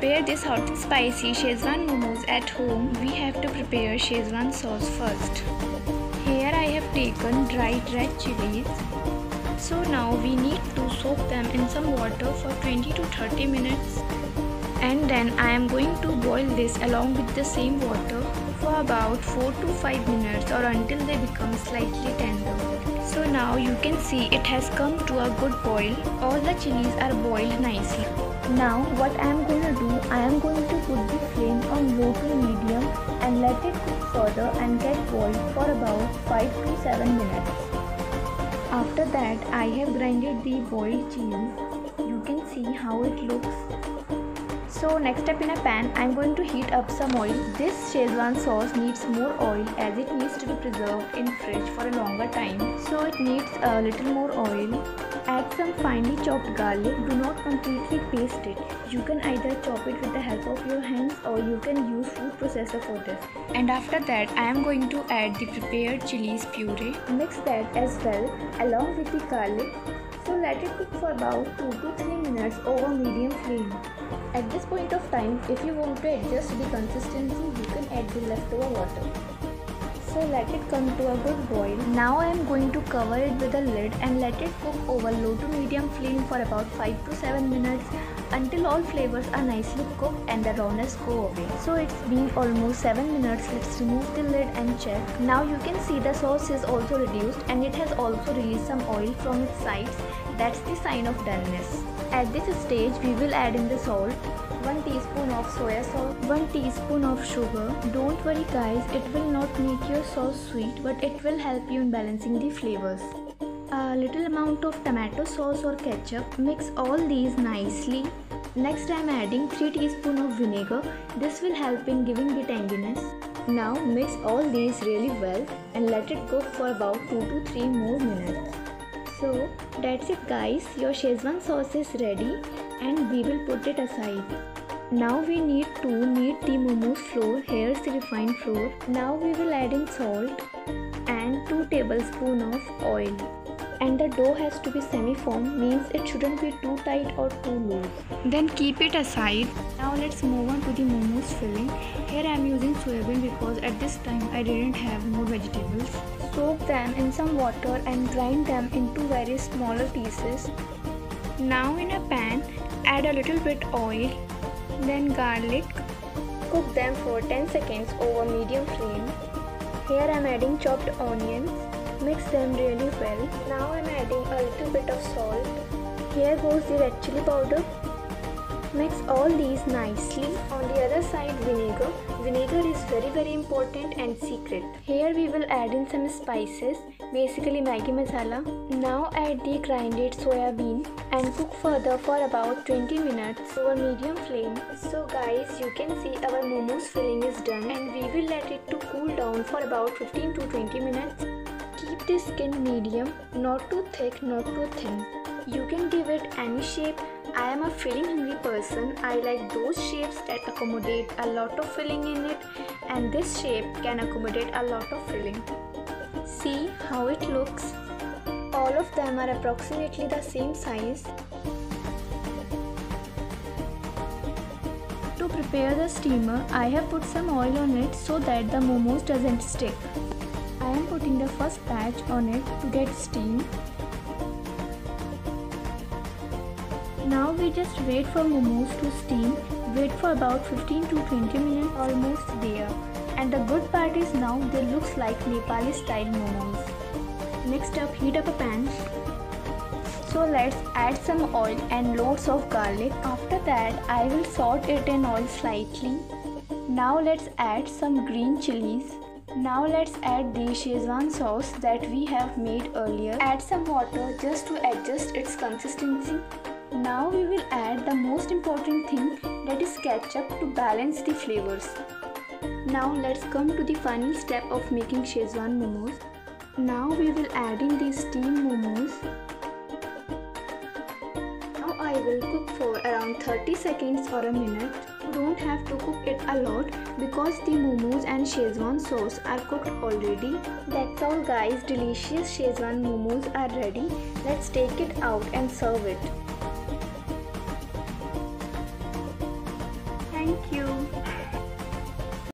prepare this hot and spicy Szechuan momos at home, we have to prepare Szechuan sauce first. Here I have taken dried red chilies. So now we need to soak them in some water for 20 to 30 minutes. And then I am going to boil this along with the same water for about 4 to 5 minutes or until they become slightly tender. So now you can see it has come to a good boil. All the chilies are boiled nicely. Now what I am going to do, I am going to put the flame on low to medium and let it cook further and get boiled for about 5 to 7 minutes. After that I have grinded the boiled chilies. You can see how it looks. So next up, in a pan, I am going to heat up some oil. This Szechuan sauce needs more oil as it needs to be preserved in fridge for a longer time. So it needs a little more oil. Add some finely chopped garlic. Do not completely paste it. You can either chop it with the help of your hands or you can use food processor for this. And after that, I am going to add the prepared chilies puree. Mix that as well along with the garlic. So let it cook for about 2 to 3 minutes over medium flame. At this point of time, if you want to adjust the consistency, you can add the leftover water. So let it come to a good boil. Now I am going to cover it with a lid and let it cook over low to medium flame for about 5 to 7 minutes until all flavors are nicely cooked and the rawness go away. So it's been almost 7 minutes. Let's remove the lid and check. Now you can see the sauce is also reduced and it has also released some oil from its sides. That's the sign of doneness. At this stage, we will add in the salt, 1 teaspoon of soya sauce, 1 teaspoon of sugar. Don't worry guys, it will not make your sauce sweet, but it will help you in balancing the flavors. A little amount of tomato sauce or ketchup. Mix all these nicely. Next I am adding 3 teaspoons of vinegar. This will help in giving the tanginess. Now mix all these really well and let it cook for about 2 to 3 more minutes. So that's it guys, your Szechuan sauce is ready and we will put it aside. Now we need to knead the momos flour. Here's the refined flour. Now we will add in salt and 2 tablespoons of oil. And the dough has to be semi-firm, means it shouldn't be too tight or too loose. Then keep it aside. Now let's move on to the momos filling. Here I am using soybean because at this time I didn't have more vegetables. Soak them in some water and grind them into very smaller pieces. Now in a pan, add a little bit oil, then garlic. Cook them for 10 seconds over medium flame. Here I am adding chopped onions. Mix them really well. Now I am adding a little bit of salt. Here goes the red chili powder. Mix all these nicely. On the other side, vinegar. Vinegar is very important and secret. Here we will add in some spices, basically Maggi masala. Now add the grinded soya bean and cook further for about 20 minutes over medium flame. So guys, you can see our momos filling is done and we will let it to cool down for about 15 to 20 minutes. Keep the skin medium, not too thick, not too thin. You can give it any shape. I am a filling hungry person. I like those shapes that accommodate a lot of filling in it, and this shape can accommodate a lot of filling. See how it looks. All of them are approximately the same size. To prepare the steamer, I have put some oil on it so that the momos doesn't stick. I am putting the first batch on it to get steam. Now we just wait for momos to steam. Wait for about 15 to 20 minutes, almost there. And the good part is now they looks like Nepali style momos. Next up, heat up a pan. So let's add some oil and loads of garlic. After that, I will saute it in oil slightly. Now let's add some green chilies. Now let's add the Szechuan sauce that we have made earlier. Add some water just to adjust its consistency. Now we will add the most important thing, that is ketchup, to balance the flavors. Now let's come to the final step of making Szechuan momos. Now we will add in the steamed momos. Now I will cook for around 30 seconds or a minute. You don't have to cook it a lot because the momos and Szechuan sauce are cooked already. That's all guys, delicious Szechuan momos are ready. Let's take it out and serve it. Thank you.